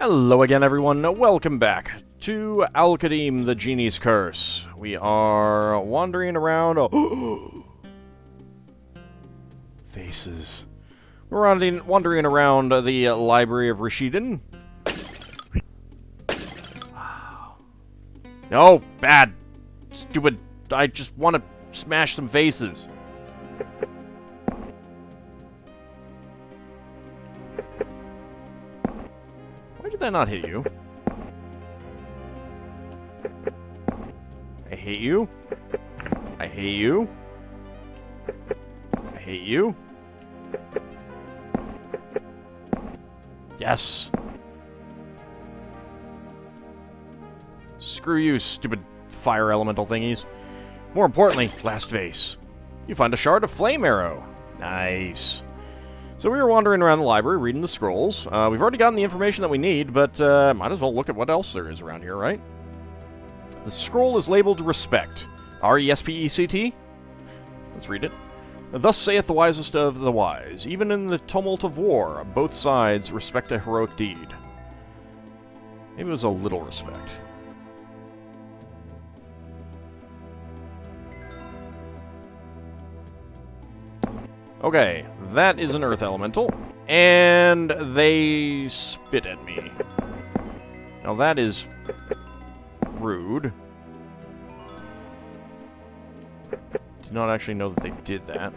Hello again, everyone. Welcome back to Al-Qadim, the Genie's Curse. We are wandering around... Faces. We're wandering around the Library of Rashidun. No, bad. Stupid. I just want to smash some faces. Why did that not hit you? I hate you. I hate you. I hate you. Yes. Screw you, stupid fire elemental thingies. More importantly, last vase. You find a shard of flame arrow. Nice. So we were wandering around the library, reading the scrolls. We've already gotten the information that we need, but might as well look at what else there is around here, right? The scroll is labeled Respect. R-E-S-P-E-C-T? Let's read it. Thus saith the wisest of the wise, even in the tumult of war, both sides respect a heroic deed. Maybe it was a little respect. Okay, that is an earth elemental, and they spit at me. Now that is rude. Did not actually know that they did that.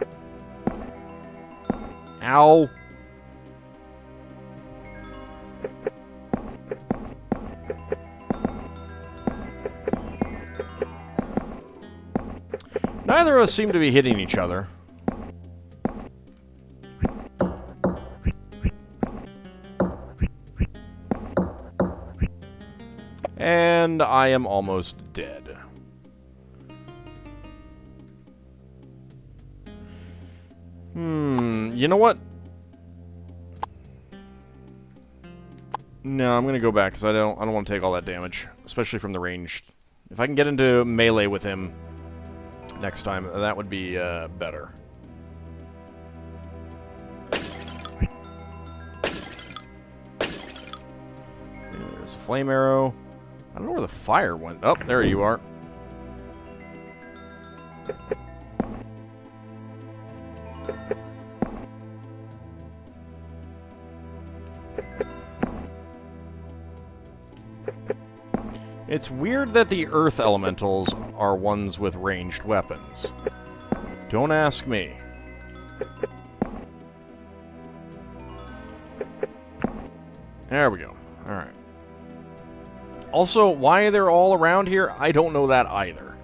Ow! Neither of us seem to be hitting each other. And I am almost dead. You know what? No, I'm gonna go back because I don't want to take all that damage, especially from the range. If I can get into melee with him next time, that would be better. There's a flame arrow. I don't know where the fire went. Oh, there you are. It's weird that the earth elementals are ones with ranged weapons. Don't ask me. There we go. Alright. Also, why they're all around here, I don't know that either.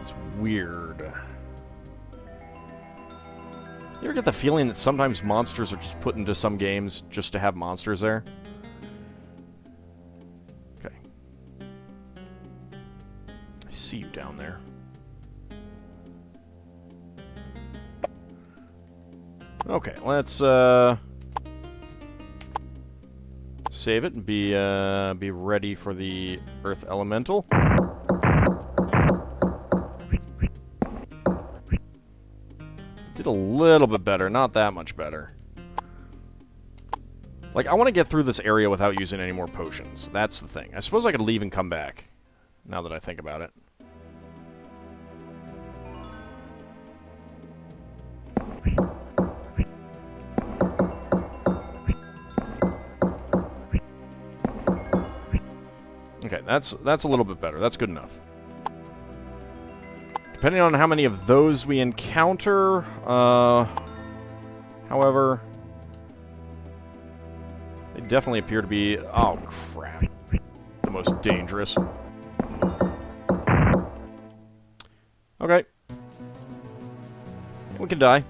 It's weird. You ever get the feeling that sometimes monsters are just put into some games just to have monsters there? Okay. I see you down there. Okay, let's, save it and be ready for the earth elemental. Did a little bit better, not that much better. Like, I want to get through this area without using any more potions. That's the thing. I suppose I could leave and come back, now that I think about it. Okay, that's a little bit better. That's good enough. Depending on how many of those we encounter, however, they definitely appear to be, oh crap, the most dangerous. Okay. We can die.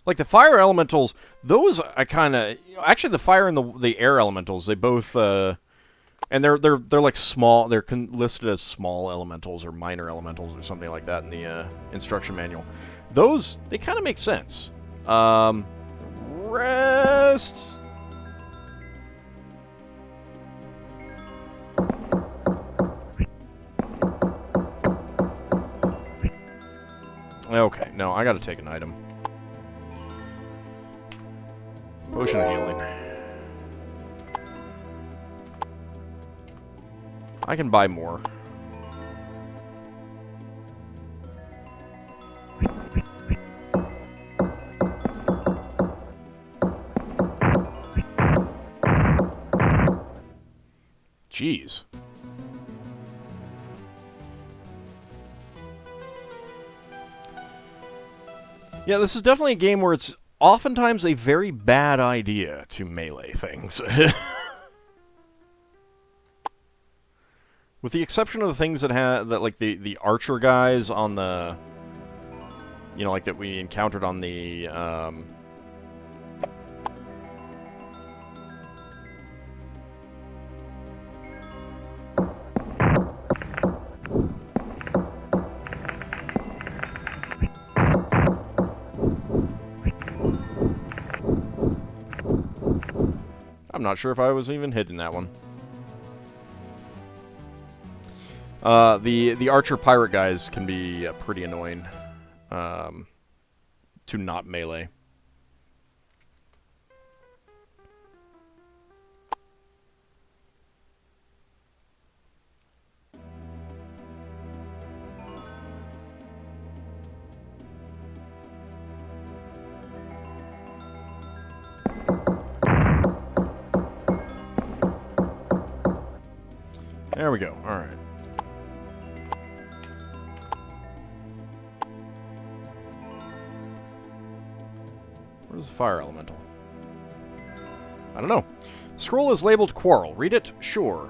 Like, the fire elementals, those I kind of... Actually, the fire and the air elementals, they both... and they're like small... They're listed as small elementals or minor elementals or something like that in the instruction manual. Those, they kind of make sense. Rest... Okay, no, I gotta take an item. Potion of healing. I can buy more. Jeez. Yeah, this is definitely a game where it's oftentimes a very bad idea to melee things. With the exception of the things that have that, like the archer guys on the, you know, like that we encountered on the I'm not sure if I was even hitting that one. The archer pirate guys can be pretty annoying to not melee. There we go. All right. Where's the fire elemental? I don't know. The scroll is labeled Quarrel. Read it? Sure.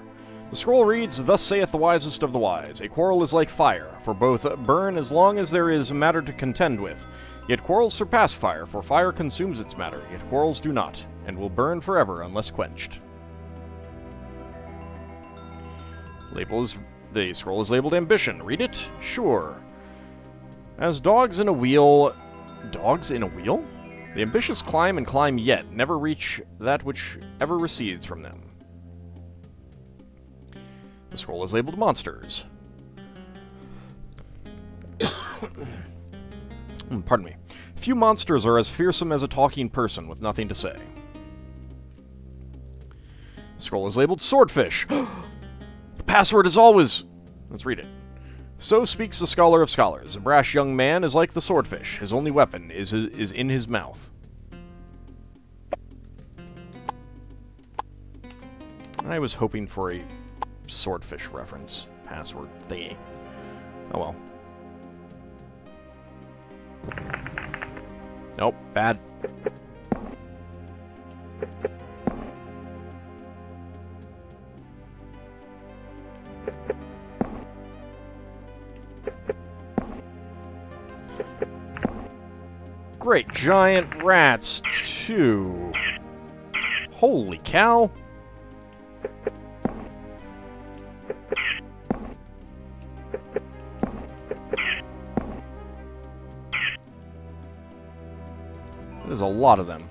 The scroll reads, Thus saith the wisest of the wise, a quarrel is like fire, for both burn as long as there is matter to contend with. Yet quarrels surpass fire, for fire consumes its matter, yet quarrels do not, and will burn forever unless quenched. The scroll is labeled Ambition. Read it? Sure. As dogs in a wheel... Dogs in a wheel? The ambitious climb and climb yet, never reach that which ever recedes from them. The scroll is labeled Monsters. Pardon me. Few monsters are as fearsome as a talking person with nothing to say. The scroll is labeled Swordfish. The password is always... Let's read it. So speaks the scholar of scholars. A brash young man is like the swordfish. His only weapon is in his mouth. I was hoping for a swordfish reference password thingy. Oh well. Nope, bad. Great giant rats, too. Holy cow. There's a lot of them.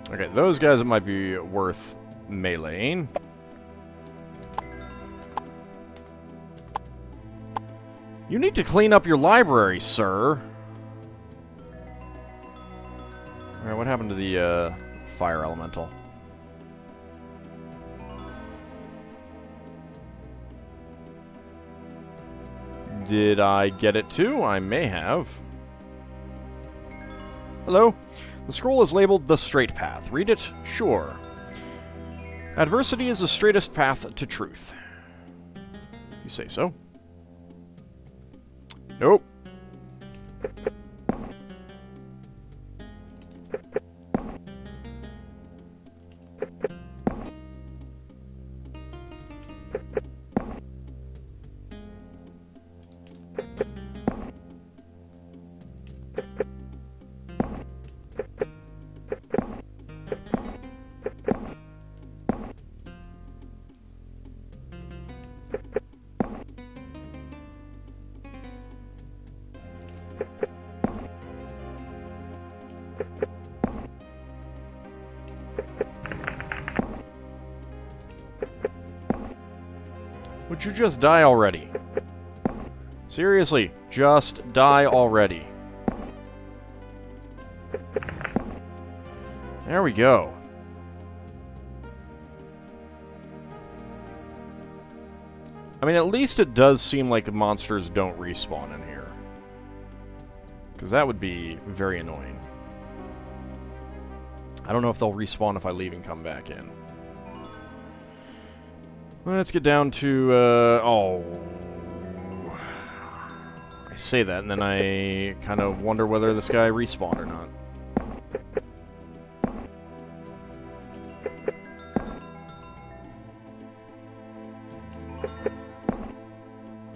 Okay, those guys might be worth meleeing. You need to clean up your library, sir. Alright, what happened to the fire elemental? Did I get it too? I may have. Hello? The scroll is labeled The Straight Path. Read it? Sure. Adversity is the straightest path to truth. You say so. Nope. Would you just die already? Seriously, just die already. There we go. I mean, at least it does seem like the monsters don't respawn in here. Because that would be very annoying. I don't know if they'll respawn if I leave and come back in. Let's get down to, oh. I say that, and then I kind of wonder whether this guy respawned or not.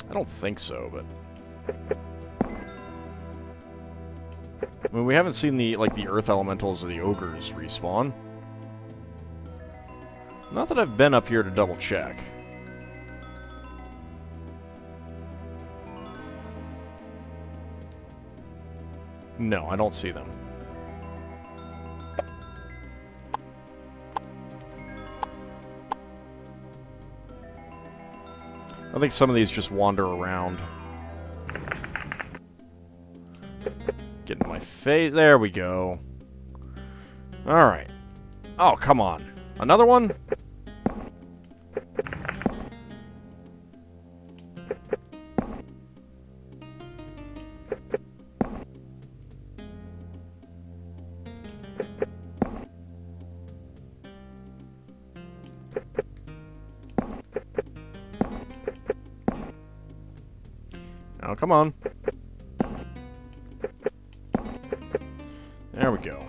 I don't think so, but... I mean, we haven't seen the, like, the earth elementals or the ogres respawn. Not that I've been up here to double check. No, I don't see them. I think some of these just wander around. Get in my face. There we go. Alright. Oh, come on. Another one? Oh, come on. There we go.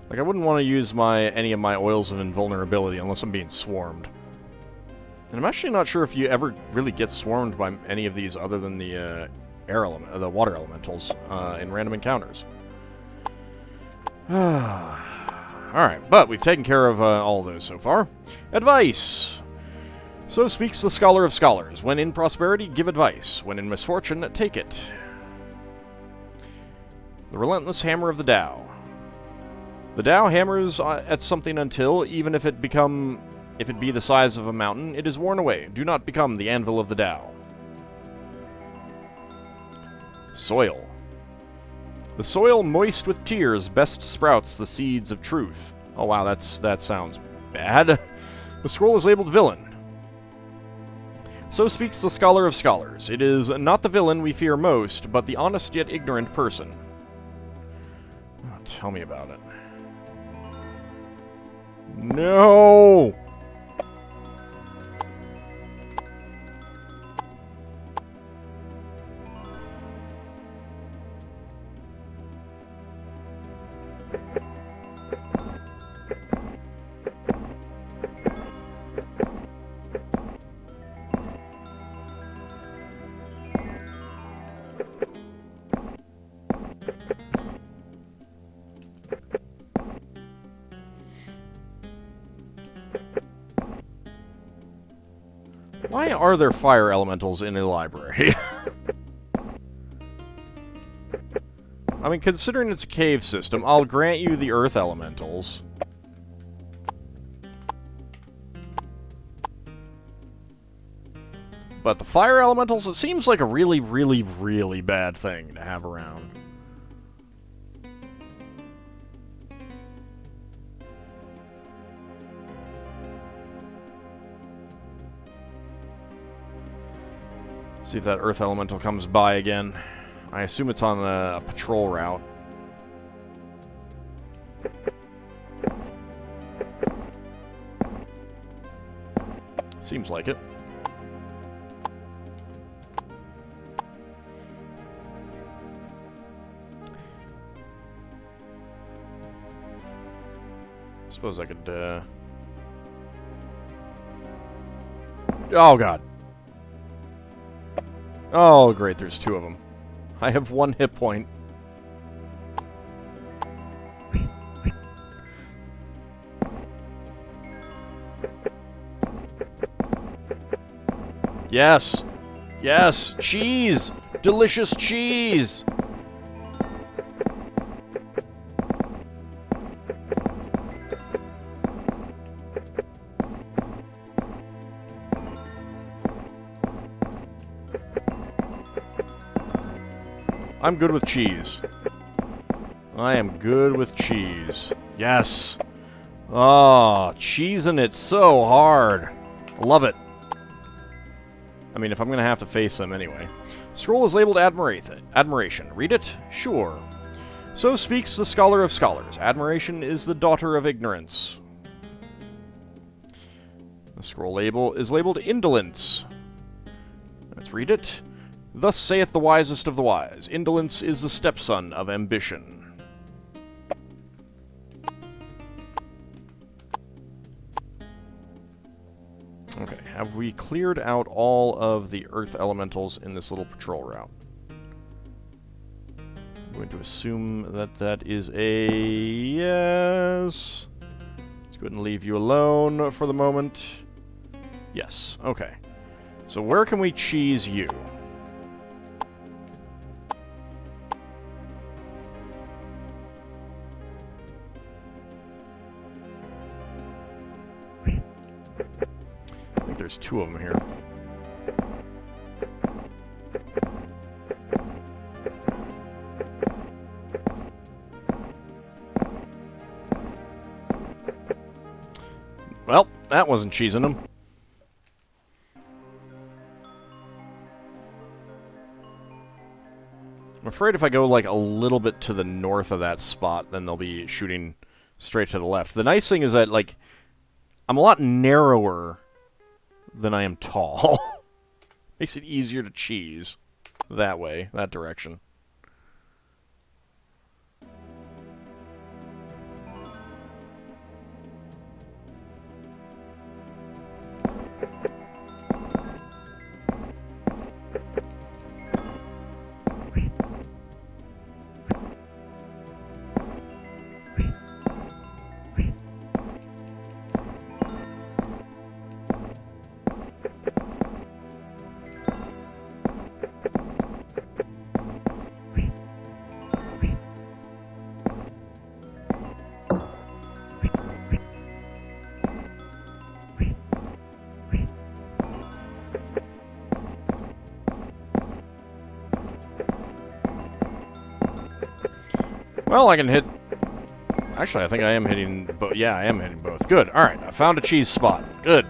Like, I wouldn't want to use any of my oils of invulnerability unless I'm being swarmed. And I'm actually not sure if you ever really get swarmed by any of these other than the the water elementals in random encounters. Alright, but we've taken care of all of those so far. Advice! So speaks the scholar of scholars. When in prosperity, give advice. When in misfortune, take it. The relentless hammer of the Tao. The Tao hammers at something until, even if it be the size of a mountain, it is worn away. Do not become the anvil of the Tao. Soil. The soil moist with tears best sprouts the seeds of truth. Oh wow, that sounds bad. The scroll is labeled villain. So speaks the scholar of scholars. It is not the villain we fear most, but the honest yet ignorant person. Oh, tell me about it. No! Why are there fire elementals in a library? I mean, considering it's a cave system, I'll grant you the earth elementals. But the fire elementals, it seems like a really, really, really bad thing to have around. See if that earth elemental comes by again. I assume it's on a patrol route. Seems like it. Suppose I could, Oh, God. Oh, great, there's two of them. I have 1 hit point. Yes! Yes! Cheese! Delicious cheese! I'm good with cheese. I am good with cheese. Yes! Oh, cheesing it so hard. I love it. I mean, if I'm going to have to face them anyway. Scroll is labeled Admiration. Read it? Sure. So speaks the scholar of scholars. Admiration is the daughter of ignorance. The scroll label is labeled Indolence. Let's read it. Thus saith the wisest of the wise. Indolence is the stepson of ambition. Okay, have we cleared out all of the earth elementals in this little patrol route? I'm going to assume that that is a yes. Let's go ahead and leave you alone for the moment. Yes, okay. So where can we cheese you? I think there's two of them here. Well, that wasn't cheesing them. I'm afraid if I go, like, a little bit to the north of that spot, then they'll be shooting straight to the left. The nice thing is that, like, I'm a lot narrower than I am tall. Makes it easier to cheese that way, that direction. Well, I can hit... Actually, I think I am hitting both. Yeah, I am hitting both. Good. Alright, I found a cheese spot. Good.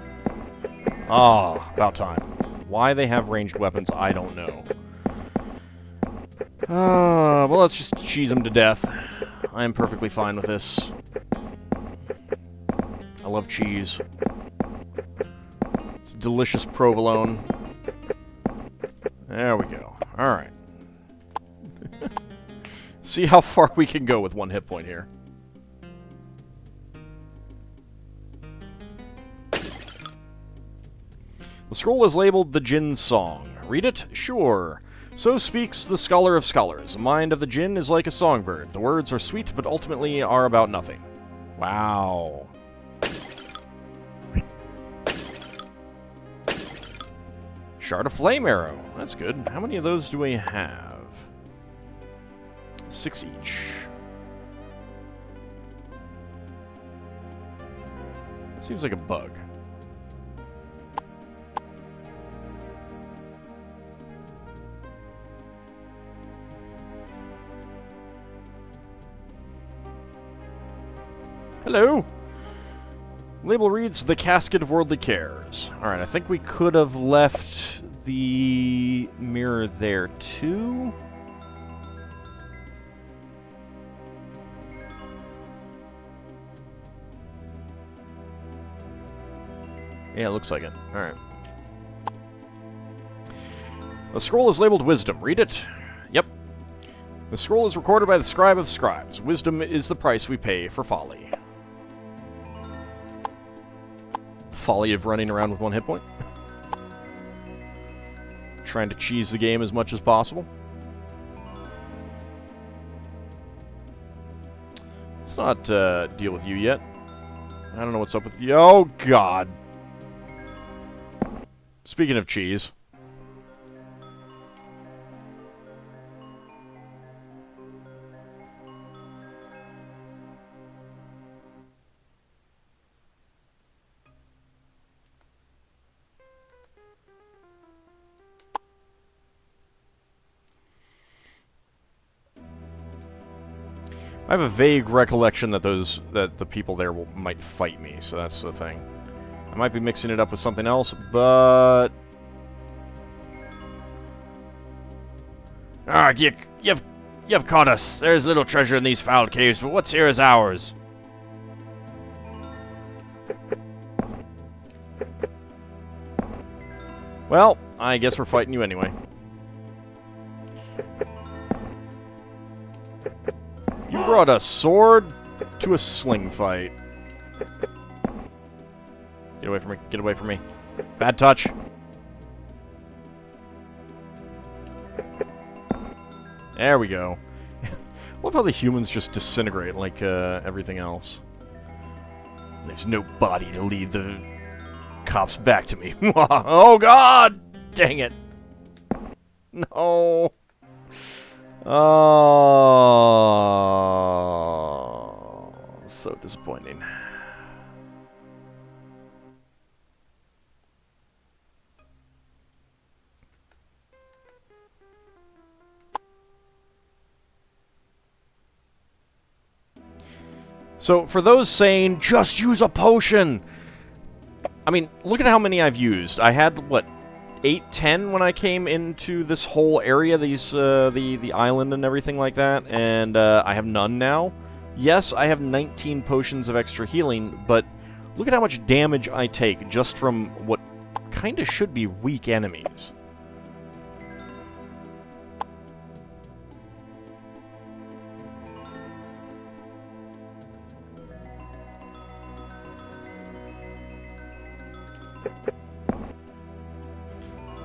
Ah, about time. Why they have ranged weapons, I don't know. Well, let's just cheese them to death. I am perfectly fine with this. I love cheese. It's delicious provolone. There we go. Alright. See how far we can go with one hit point here. The scroll is labeled the Jinn's Song. Read it? Sure. So speaks the scholar of scholars. The mind of the Jinn is like a songbird. The words are sweet, but ultimately are about nothing. Wow. Shard of Flame Arrow. That's good. How many of those do we have? 6 each. That seems like a bug. Hello! Label reads, The Casket of Worldly Cares. Alright, I think we could have left the mirror there, too. Yeah, it looks like it. Alright. The scroll is labeled Wisdom. Read it? Yep. The scroll is recorded by the scribe of scribes. Wisdom is the price we pay for folly. The folly of running around with one hit point. Trying to cheese the game as much as possible. Let's not deal with you yet. I don't know what's up with you. Oh, God. Speaking of cheese. I have a vague recollection that the people there might fight me, so that's the thing. I might be mixing it up with something else, but... Ah, you've caught us. There's little treasure in these foul caves, but what's here is ours. Well, I guess we're fighting you anyway. You brought a sword to a sling fight. Get away from me. Get away from me. Bad touch. There we go. Love how the humans just disintegrate like everything else. There's no body to lead the cops back to me. Oh god! Dang it. No. Oh, so disappointing. So, for those saying, just use a potion! I mean, look at how many I've used. I had, what, 8, 10 when I came into this whole area, these, the island and everything like that, and I have none now. Yes, I have 19 potions of extra healing, but look at how much damage I take just from what kinda should be weak enemies.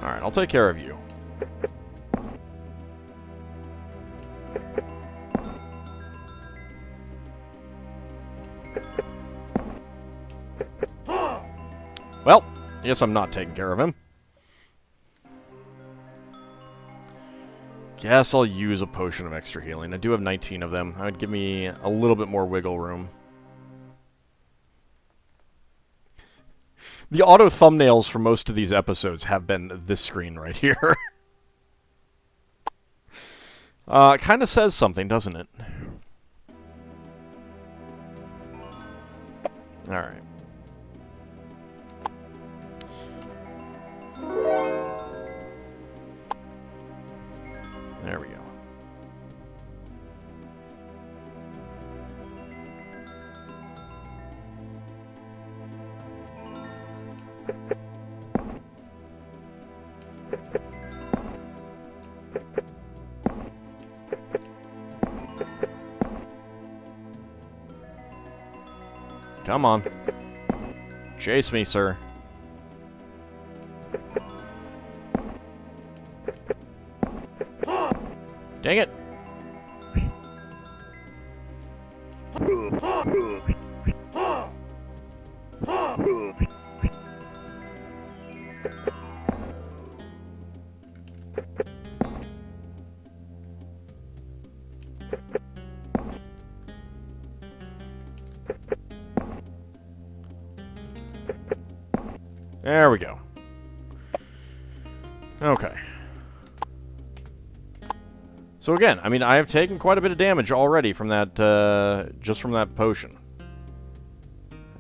Alright, I'll take care of you. Well, I guess I'm not taking care of him. Guess I'll use a potion of extra healing. I do have 19 of them. That would give me a little bit more wiggle room. The auto thumbnails for most of these episodes have been this screen right here. It kind of says something, doesn't it? Alright. There we go. Come on. Chase me, sir. Dang it. There we go. Okay. So again, I mean, I have taken quite a bit of damage already from that, just from that potion.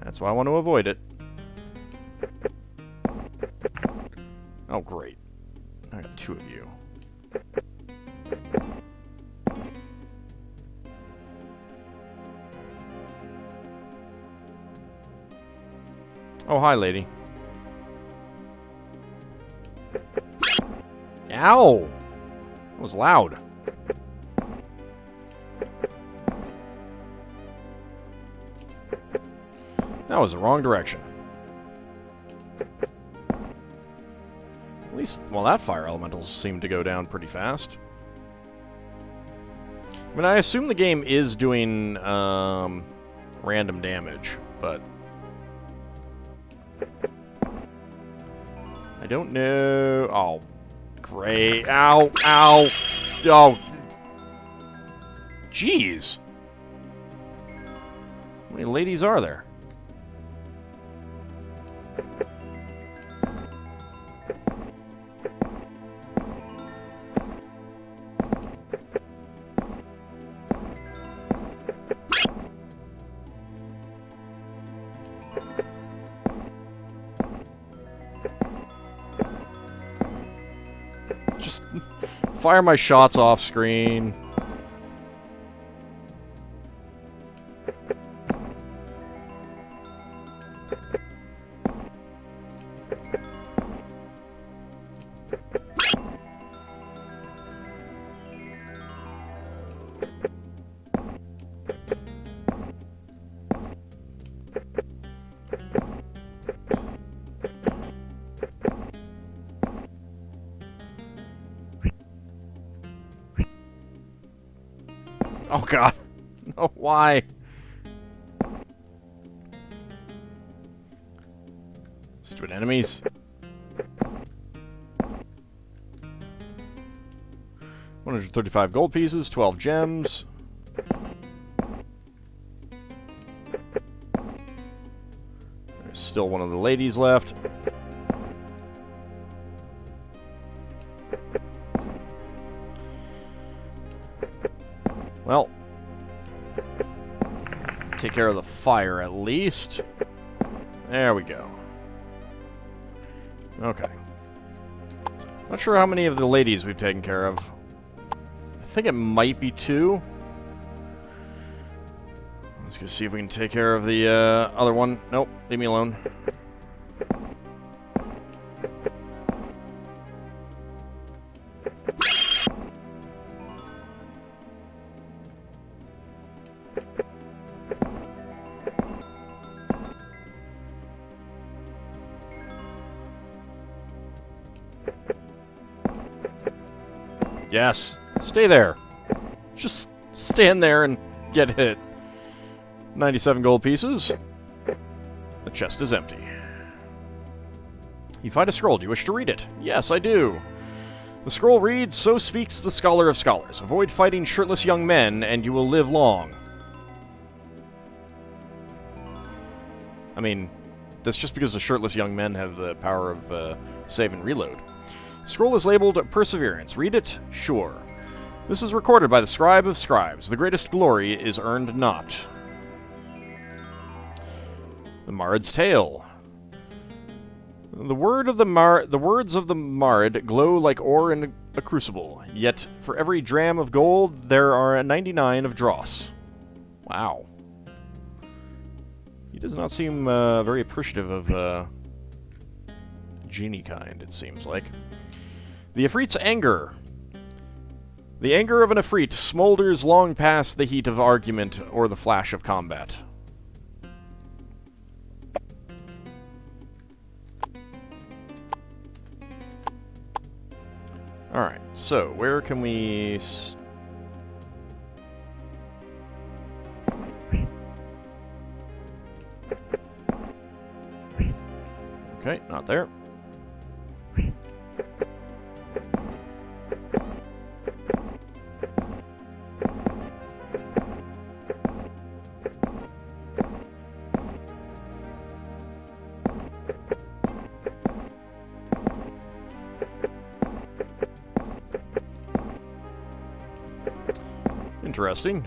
That's why I want to avoid it. Oh, great. I got 2 of you. Oh, hi, lady. Ow! That was loud. That was the wrong direction. At least, well, that fire elemental seemed to go down pretty fast. I mean, I assume the game is doing random damage, but I don't know. Oh, great. Ow, ow. Oh. Jeez. How many ladies are there? just fire my shots off screen. Oh god. No, why? Stupid enemies. 135 gold pieces, 12 gems. There's still one of the ladies left. Well, take care of the fire at least. There we go. Okay. Not sure how many of the ladies we've taken care of. I think it might be 2. Let's go see if we can take care of the other one. Nope, leave me alone. Yes. Stay there. Just stand there and get hit. 97 gold pieces. The chest is empty. You find a scroll. Do you wish to read it? Yes, I do. The scroll reads, "So speaks the scholar of scholars. Avoid fighting shirtless young men, and you will live long." I mean, that's just because the shirtless young men have the power of save and reload. Scroll is labeled Perseverance. Read it? Sure. This is recorded by the scribe of scribes. The greatest glory is earned not. The Marid's Tale. The words of the Marid glow like ore in a crucible, yet for every dram of gold there are 99 of dross. Wow. He does not seem very appreciative of Genie kind, it seems like. The Ifrit's anger. The anger of an Ifrit smolders long past the heat of argument or the flash of combat. Alright, so where can we... Okay, not there. Interesting.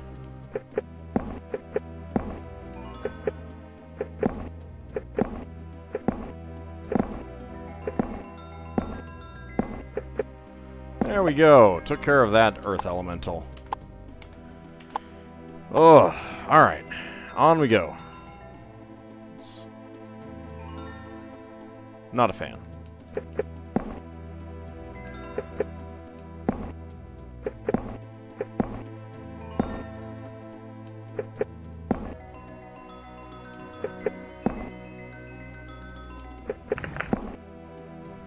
There we go. Took care of that earth elemental. Oh, alright. On we go. Not a fan.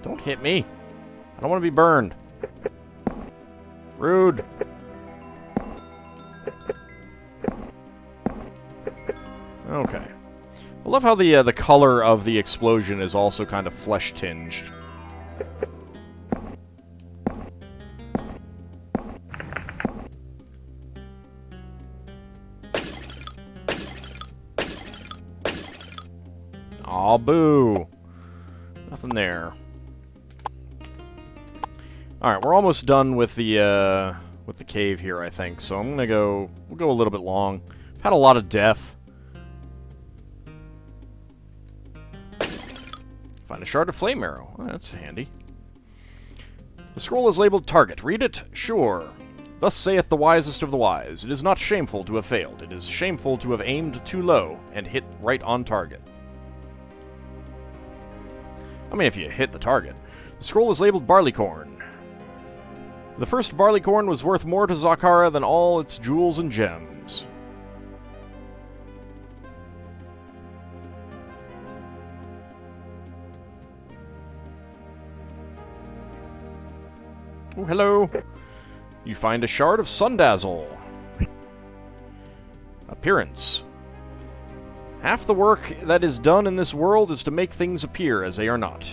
Don't hit me. I don't want to be burned. Rude. Okay. I love how the color of the explosion is also kind of flesh-tinged. Aw, boo. Nothing there. Alright, we're almost done with the cave here, I think. So I'm gonna go... We'll go a little bit long. I've had a lot of death. Find a shard of flame arrow. Oh, that's handy. The scroll is labeled Target. Read it? Sure. Thus saith the wisest of the wise. It is not shameful to have failed. It is shameful to have aimed too low and hit right on target. I mean, if you hit the target. The scroll is labeled Barleycorn. The first Barleycorn was worth more to Zakara than all its jewels and gems. Oh, hello. You find a shard of Sundazzle. Appearance. Half the work that is done in this world is to make things appear as they are not.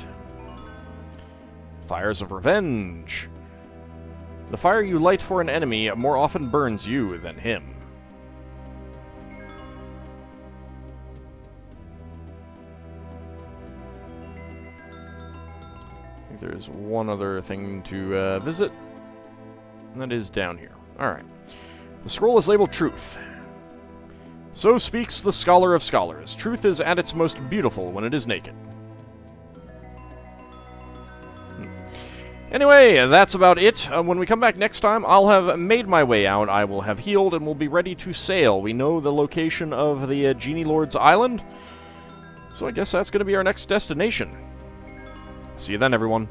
Fires of Revenge. The fire you light for an enemy more often burns you than him. I think there's one other thing to visit, and that is down here. Alright. The scroll is labeled Truth. So speaks the scholar of scholars. Truth is at its most beautiful when it is naked. Anyway, that's about it. When we come back next time, I'll have made my way out. I will have healed and will be ready to sail. We know the location of the Genie Lord's Island, so I guess that's going to be our next destination. See you then, everyone.